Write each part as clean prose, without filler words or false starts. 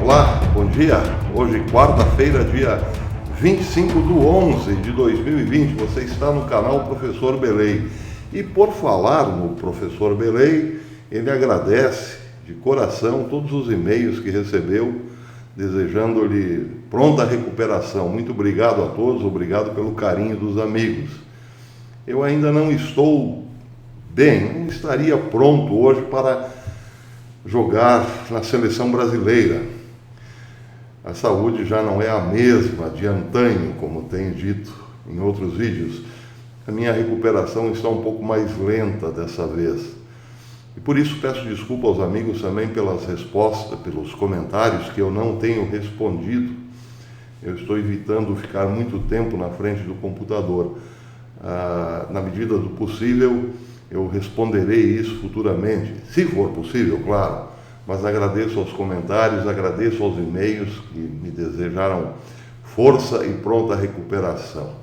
Olá, bom dia. Hoje, quarta-feira, dia 25/11/2020. Você está no canal Professor Belei. E por falar no Professor Belei, ele agradece de coração todos os e-mails que recebeu, desejando-lhe pronta recuperação. Muito obrigado a todos, obrigado pelo carinho dos amigos. Eu ainda não estou bem, não estaria pronto hoje para jogar na seleção brasileira. A saúde já não é a mesma de antanho, como tenho dito em outros vídeos. A minha recuperação está um pouco mais lenta dessa vez. E por isso peço desculpa aos amigos também pelas respostas, pelos comentários que eu não tenho respondido. Eu estou evitando ficar muito tempo na frente do computador. Na medida do possível, eu responderei isso futuramente, se for possível, claro. Mas agradeço aos comentários, agradeço aos e-mails que me desejaram força e pronta recuperação.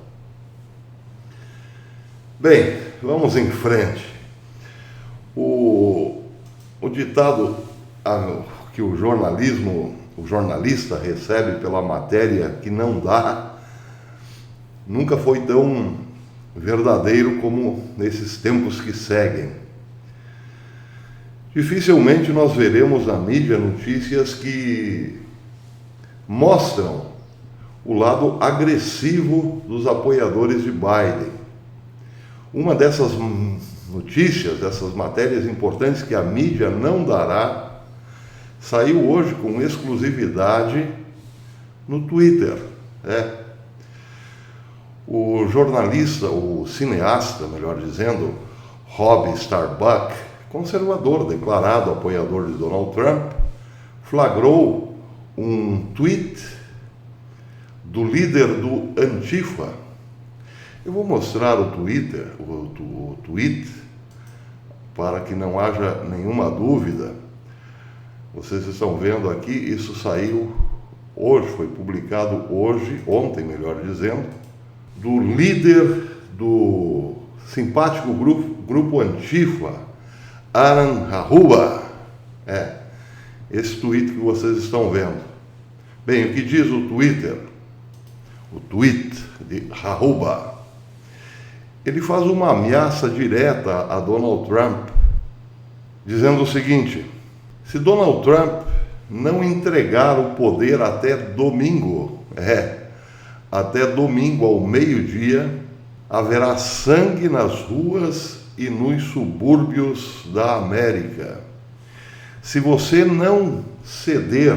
Bem, vamos em frente. O ditado que o jornalista recebe pela matéria que não dá, nunca foi tão verdadeiro como nesses tempos que seguem. Dificilmente nós veremos na mídia notícias que mostram o lado agressivo dos apoiadores de Biden. Uma dessas notícias, dessas matérias importantes que a mídia não dará, saiu hoje com exclusividade no Twitter. O jornalista, o cineasta, melhor dizendo, Rob Starbuck, conservador, declarado apoiador de Donald Trump, flagrou um tweet do líder do Antifa. Eu vou mostrar o tweet, para que não haja nenhuma dúvida. Vocês estão vendo aqui, isso saiu hoje, foi publicado hoje, ontem melhor dizendo, do líder do simpático grupo Antifa, Aaron Haruba. Esse tweet que vocês estão vendo. Bem, o que diz o Twitter? O tweet de Haruba. Ele faz uma ameaça direta a Donald Trump, dizendo o seguinte: se Donald Trump não entregar o poder até domingo, até domingo ao meio-dia, haverá sangue nas ruas e nos subúrbios da América. Se você não ceder,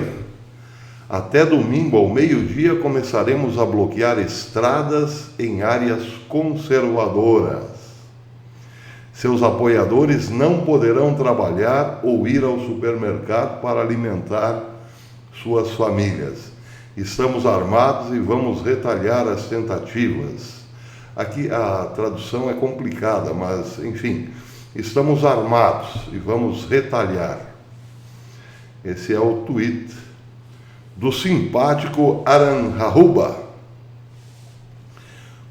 até domingo ao meio-dia começaremos a bloquear estradas em áreas conservadoras. Seus apoiadores não poderão trabalhar ou ir ao supermercado para alimentar suas famílias. Estamos armados e vamos retalhar as tentativas. Aqui a tradução é complicada, mas, enfim, estamos armados e vamos retalhar. Esse é o tweet do simpático Aaron Haruba,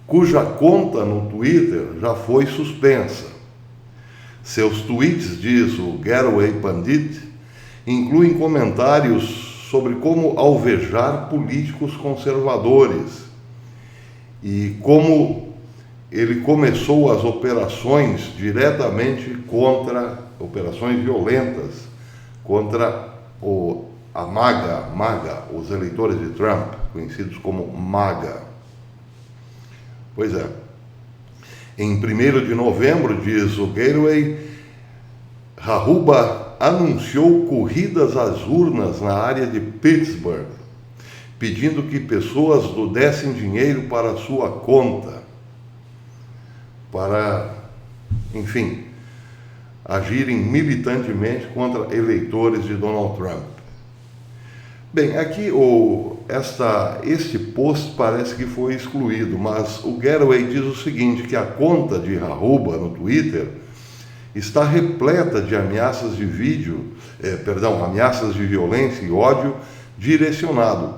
cuja conta no Twitter já foi suspensa. Seus tweets, diz o Getaway Pandit, incluem comentários sobre como alvejar políticos conservadores e como ele começou as operações diretamente operações violentas contra a MAGA, os eleitores de Trump, conhecidos como MAGA. Pois é. Em 1º de novembro, diz o Gateway, Haruba anunciou corridas às urnas na área de Pittsburgh, pedindo que pessoas dessem dinheiro para sua conta, para, enfim, agirem militantemente contra eleitores de Donald Trump. Bem, aqui este post parece que foi excluído, mas o Getaway diz o seguinte, que a conta de Haruba no Twitter está repleta de ameaças de ameaças de violência e ódio direcionado,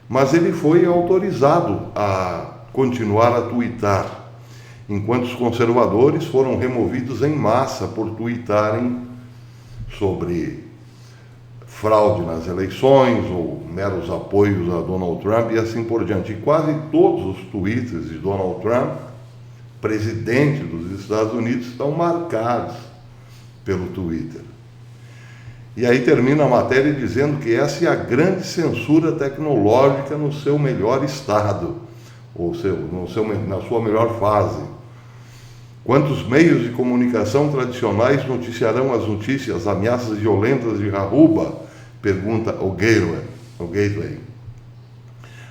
mas ele foi autorizado a continuar a tweetar, enquanto os conservadores foram removidos em massa por tweetarem sobre fraude nas eleições ou meros apoios a Donald Trump e assim por diante. E quase todos os tweets de Donald Trump, presidente dos Estados Unidos, estão marcados pelo Twitter. E aí termina a matéria dizendo que essa é a grande censura tecnológica no seu melhor estado, ou na sua melhor fase. Quantos meios de comunicação tradicionais noticiarão as notícias, ameaças violentas de Arruba? Pergunta o Gateway.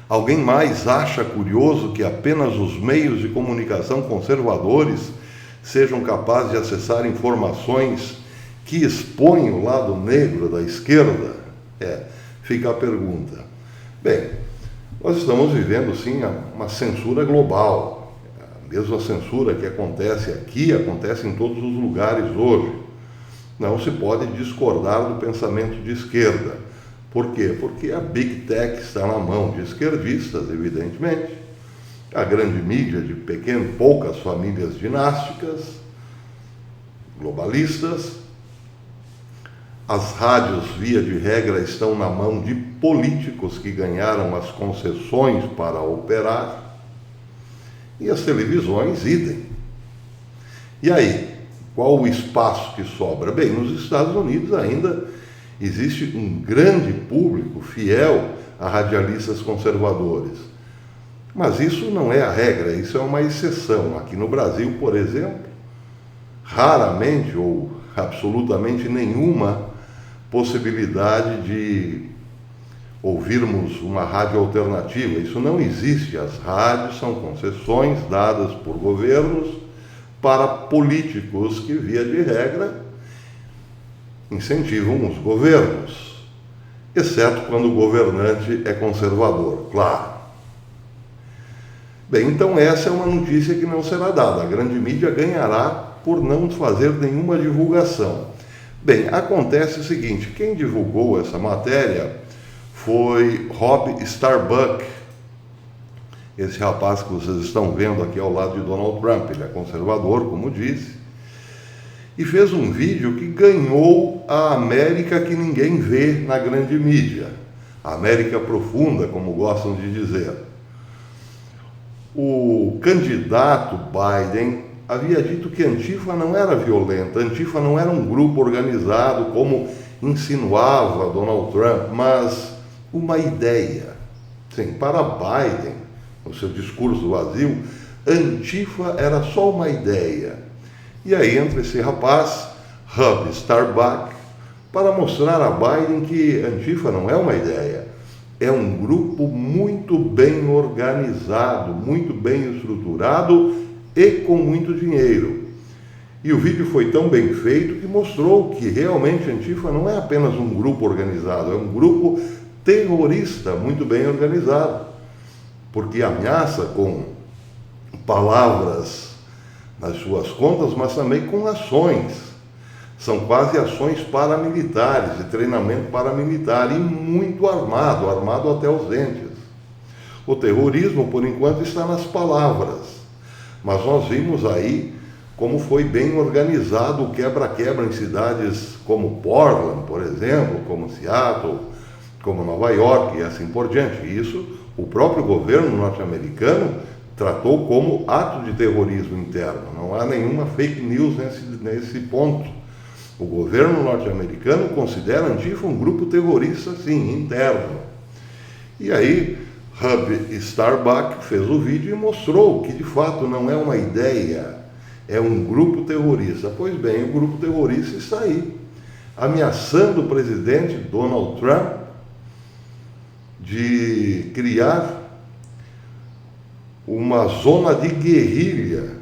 Alguém mais acha curioso que apenas os meios de comunicação conservadores sejam capazes de acessar informações que expõem o lado negro da esquerda? Fica a pergunta. Bem, nós estamos vivendo, sim, uma censura global. A mesma censura que acontece aqui, acontece em todos os lugares hoje. Não se pode discordar do pensamento de esquerda. Por quê? Porque a Big Tech está na mão de esquerdistas, evidentemente. A grande mídia de poucas famílias dinásticas, globalistas. As rádios, via de regra, estão na mão de políticos que ganharam as concessões para operar. E as televisões, idem. E aí, qual o espaço que sobra? Bem, nos Estados Unidos ainda existe um grande público fiel a radialistas conservadores. Mas isso não é a regra, isso é uma exceção. Aqui no Brasil, por exemplo, raramente ou absolutamente nenhuma possibilidade de ouvirmos uma rádio alternativa. Isso não existe. As rádios são concessões dadas por governos para políticos que, via de regra, incentivam os governos, exceto quando o governante é conservador, claro. Bem, então essa é uma notícia que não será dada. A grande mídia ganhará por não fazer nenhuma divulgação. Bem, acontece o seguinte, quem divulgou essa matéria foi Rob Starbuck, esse rapaz que vocês estão vendo aqui ao lado de Donald Trump. Ele é conservador, como disse, e fez um vídeo que ganhou a América que ninguém vê na grande mídia, a América profunda, como gostam de dizer. O candidato Biden havia dito que Antifa não era violenta, Antifa não era um grupo organizado, como insinuava Donald Trump, mas uma ideia. Sim, para Biden, no seu discurso vazio, Antifa era só uma ideia. E aí entra esse rapaz, Rob Starbuck, para mostrar a Biden que Antifa não é uma ideia, é um grupo muito bem organizado, muito bem estruturado e com muito dinheiro. E o vídeo foi tão bem feito que mostrou que realmente Antifa não é apenas um grupo organizado, é um grupo terrorista muito bem organizado, porque ameaça com palavras nas suas contas, mas também com ações. São quase ações paramilitares, de treinamento paramilitar, e muito armado até os dentes. O terrorismo, por enquanto, está nas palavras, mas nós vimos aí como foi bem organizado o quebra-quebra em cidades como Portland, por exemplo, como Seattle, como Nova York e assim por diante. Isso o próprio governo norte-americano tratou como ato de terrorismo interno. Não há nenhuma fake news nesse ponto. O governo norte-americano considera a Antifa um grupo terrorista, sim, interno. E aí, Rob Starbuck fez o vídeo e mostrou que, de fato, não é uma ideia, é um grupo terrorista. Pois bem, o grupo terrorista está aí, ameaçando o presidente Donald Trump de criar uma zona de guerrilha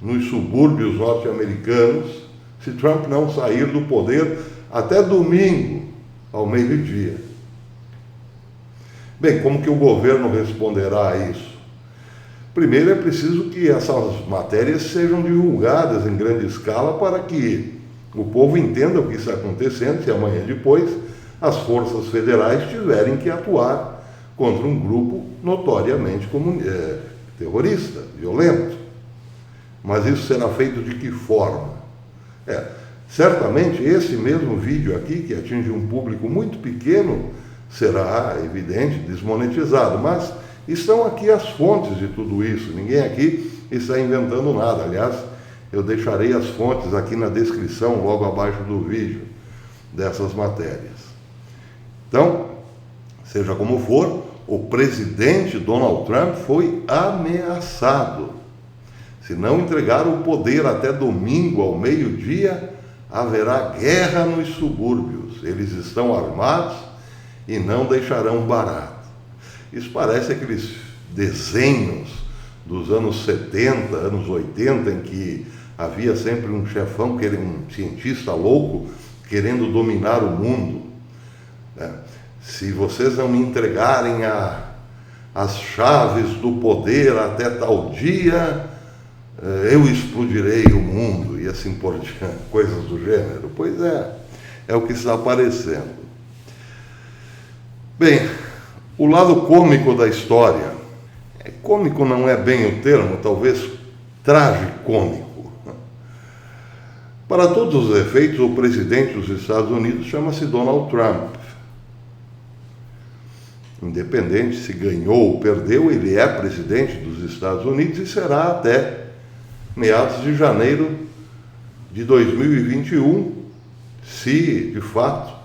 nos subúrbios norte-americanos se Trump não sair do poder até domingo, ao meio-dia. Bem, como que o governo responderá a isso? Primeiro, é preciso que essas matérias sejam divulgadas em grande escala para que o povo entenda o que está acontecendo, se amanhã depois as forças federais tiverem que atuar contra um grupo notoriamente terrorista, violento. Mas isso será feito de que forma? Certamente esse mesmo vídeo aqui, que atinge um público muito pequeno, será, evidente, desmonetizado, mas estão aqui as fontes de tudo isso, ninguém aqui está inventando nada. Aliás, eu deixarei as fontes aqui na descrição, logo abaixo do vídeo, dessas matérias. Então, seja como for, o presidente Donald Trump foi ameaçado. Se não entregar o poder até domingo ao meio-dia, haverá guerra nos subúrbios. Eles estão armados e não deixarão barato. Isso parece aqueles desenhos dos anos 70, anos 80, em que havia sempre um chefão, um cientista louco, querendo dominar o mundo. Se vocês não me entregarem as chaves do poder até tal dia, eu explodirei o mundo, e assim por diante, coisas do gênero. Pois é o que está aparecendo. Bem, o lado cômico da história, cômico não é bem o termo, talvez tragicômico. Para todos os efeitos, o presidente dos Estados Unidos chama-se Donald Trump. Independente se ganhou ou perdeu, ele é presidente dos Estados Unidos e será até meados de janeiro de 2021, se, de fato,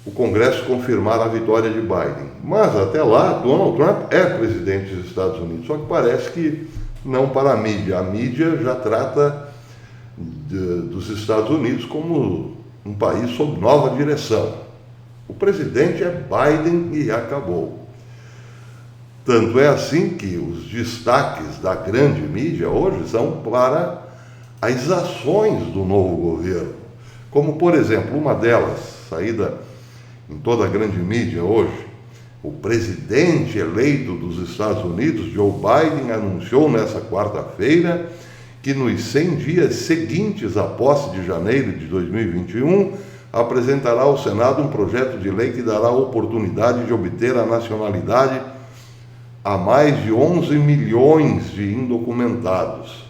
o Congresso confirmar a vitória de Biden. Mas, até lá, Donald Trump é presidente dos Estados Unidos, só que parece que não para a mídia. A mídia já trata dos Estados Unidos como um país sob nova direção. O presidente é Biden e acabou. Tanto é assim que os destaques da grande mídia hoje são para as ações do novo governo. Como, por exemplo, uma delas, saída em toda a grande mídia hoje, o presidente eleito dos Estados Unidos, Joe Biden, anunciou nessa quarta-feira que nos 100 dias seguintes à posse de janeiro de 2021, apresentará ao Senado um projeto de lei que dará oportunidade de obter a nacionalidade a mais de 11 milhões de indocumentados,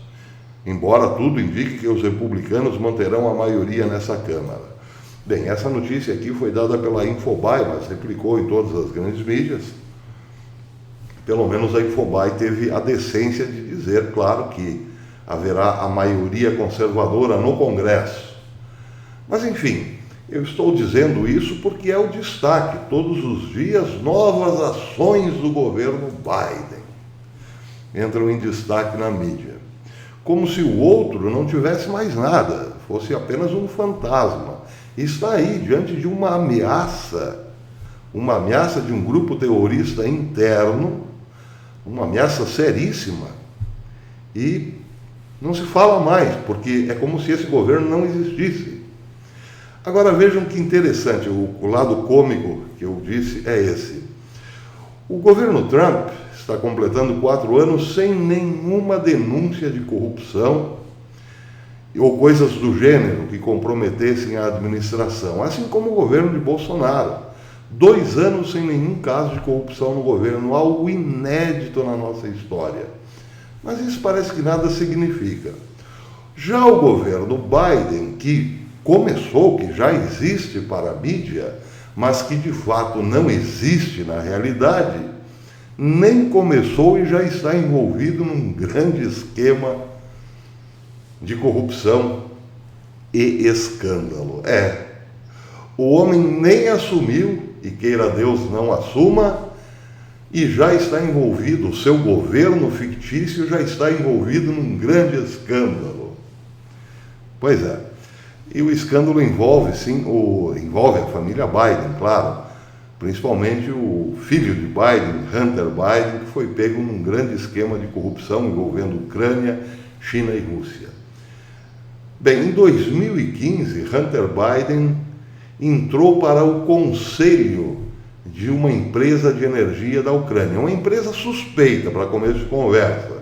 embora tudo indique que os republicanos manterão a maioria nessa Câmara. Bem, essa notícia aqui foi dada pela Infobae, mas replicou em todas as grandes mídias. Pelo menos a Infobae teve a decência de dizer, claro, que haverá a maioria conservadora no Congresso. Mas, enfim, eu estou dizendo isso porque é o destaque. Todos os dias, novas ações do governo Biden entram em destaque na mídia. Como se o outro não tivesse mais nada, fosse apenas um fantasma. Está aí, diante de uma ameaça de um grupo terrorista interno, uma ameaça seríssima, e não se fala mais, porque é como se esse governo não existisse. Agora vejam que interessante, o lado cômico que eu disse é esse. O governo Trump está completando 4 anos sem nenhuma denúncia de corrupção ou coisas do gênero que comprometessem a administração, assim como o governo de Bolsonaro. 2 anos sem nenhum caso de corrupção no governo, algo inédito na nossa história. Mas isso parece que nada significa. Já o governo Biden, que começou, que já existe para a mídia, mas que de fato não existe na realidade, nem começou e já está envolvido num grande esquema de corrupção e escândalo. O homem nem assumiu, e queira Deus não assuma, e já está envolvido, o seu governo fictício já está envolvido num grande escândalo. Pois é. E o escândalo envolve, sim, envolve a família Biden, claro, principalmente o filho de Biden, Hunter Biden, que foi pego num grande esquema de corrupção envolvendo Ucrânia, China e Rússia. Bem, em 2015, Hunter Biden entrou para o conselho de uma empresa de energia da Ucrânia, uma empresa suspeita, para começo de conversa,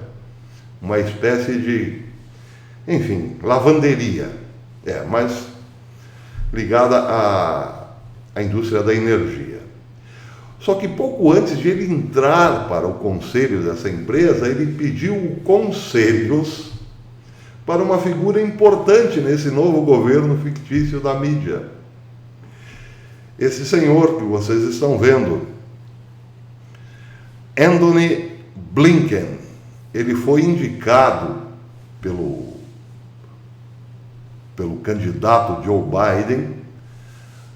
uma espécie de, enfim, lavanderia. Mas ligada à indústria da energia. Só que pouco antes de ele entrar para o conselho dessa empresa, ele pediu conselhos para uma figura importante nesse novo governo fictício da mídia. Esse senhor que vocês estão vendo, Antony Blinken, ele foi indicado pelo candidato Joe Biden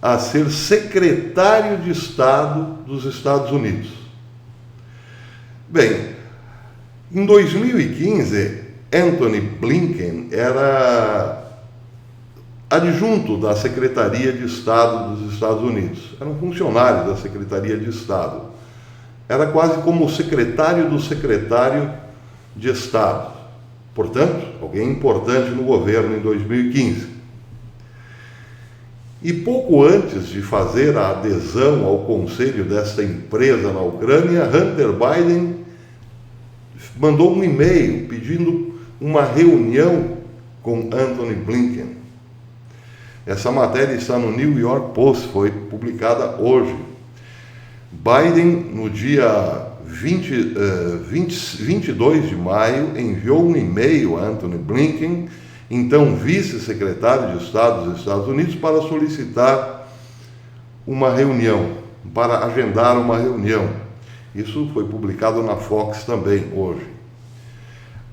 a ser secretário de Estado dos Estados Unidos. Bem, em 2015, Antony Blinken era adjunto da Secretaria de Estado dos Estados Unidos. Era um funcionário da Secretaria de Estado. Era quase como o secretário do secretário de Estado. Portanto, alguém importante no governo em 2015. E pouco antes de fazer a adesão ao conselho desta empresa na Ucrânia, Hunter Biden mandou um e-mail pedindo uma reunião com Antony Blinken. Essa matéria está no New York Post, foi publicada hoje. Biden, no dia 22 de maio, enviou um e-mail a Antony Blinken, então vice-secretário de Estado dos Estados Unidos, para solicitar uma reunião, para agendar uma reunião. Isso foi publicado na Fox também hoje.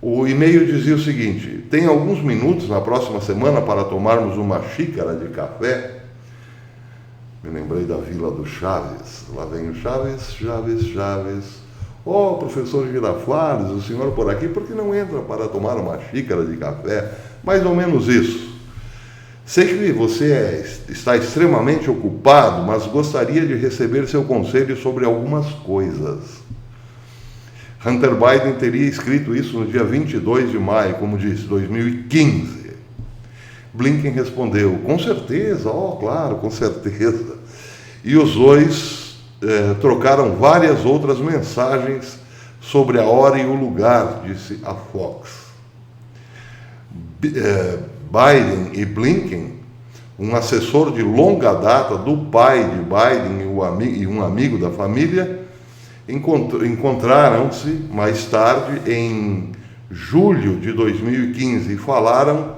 O e-mail dizia o seguinte: tem alguns minutos na próxima semana para tomarmos uma xícara de café? Me lembrei da Vila do Chaves. Lá vem o Chaves, Chaves, Chaves. Oh, professor Girafales, o senhor por aqui, por que não entra para tomar uma xícara de café? Mais ou menos isso. Sei que você está extremamente ocupado, mas gostaria de receber seu conselho sobre algumas coisas. Hunter Biden teria escrito isso no dia 22 de maio, como disse, 2015. Blinken respondeu: com certeza, claro, com certeza. E os dois trocaram várias outras mensagens sobre a hora e o lugar, disse a Fox. Biden e Blinken, um assessor de longa data do pai de Biden e um amigo da família, encontraram-se mais tarde em julho de 2015 e falaram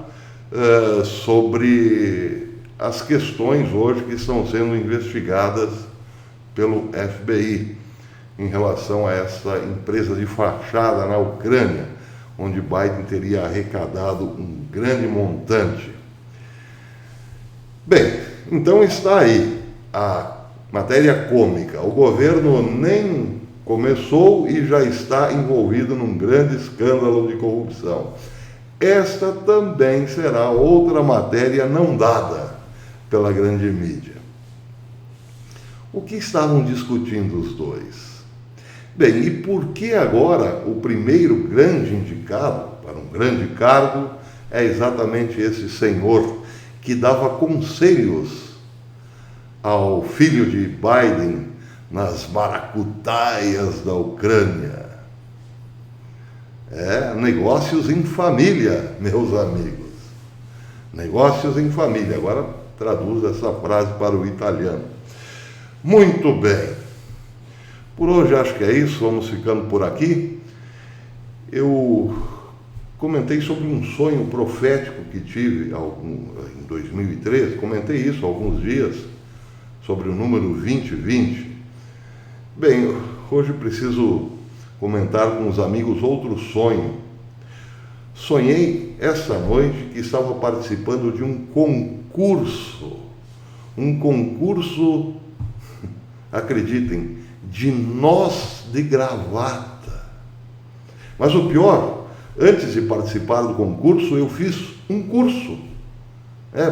sobre as questões hoje que estão sendo investigadas pelo FBI em relação a essa empresa de fachada na Ucrânia, onde Biden teria arrecadado um grande montante. Bem, então está aí a matéria cômica. O governo nem começou e já está envolvido num grande escândalo de corrupção. Esta também será outra matéria não dada pela grande mídia. O que estavam discutindo os dois? Bem, e por que agora o primeiro grande indicado para um grande cargo é exatamente esse senhor que dava conselhos ao filho de Biden nas maracutaias da Ucrânia? Negócios em família, meus amigos. Negócios em família. Agora traduz essa frase para o italiano. Muito bem. Por hoje acho que é isso, vamos ficando por aqui. Eu comentei sobre um sonho profético que tive em 2013, comentei isso há alguns dias, sobre o número 2020. Bem, hoje preciso comentar com os amigos outro sonho. Sonhei essa noite que estava participando de um concurso, acreditem, de nós de gravata. Mas o pior, antes de participar do concurso, eu fiz um curso.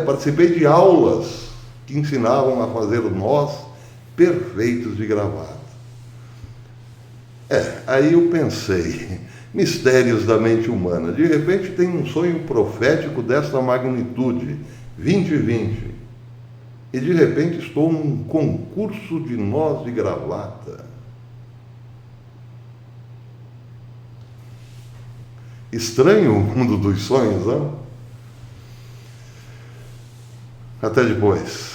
Participei de aulas que ensinavam a fazer nós perfeitos de gravata. Aí eu pensei, mistérios da mente humana. De repente tem um sonho profético desta magnitude, 2020. E de repente estou num concurso de nós de gravata. Estranho o mundo dos sonhos, não? Até depois.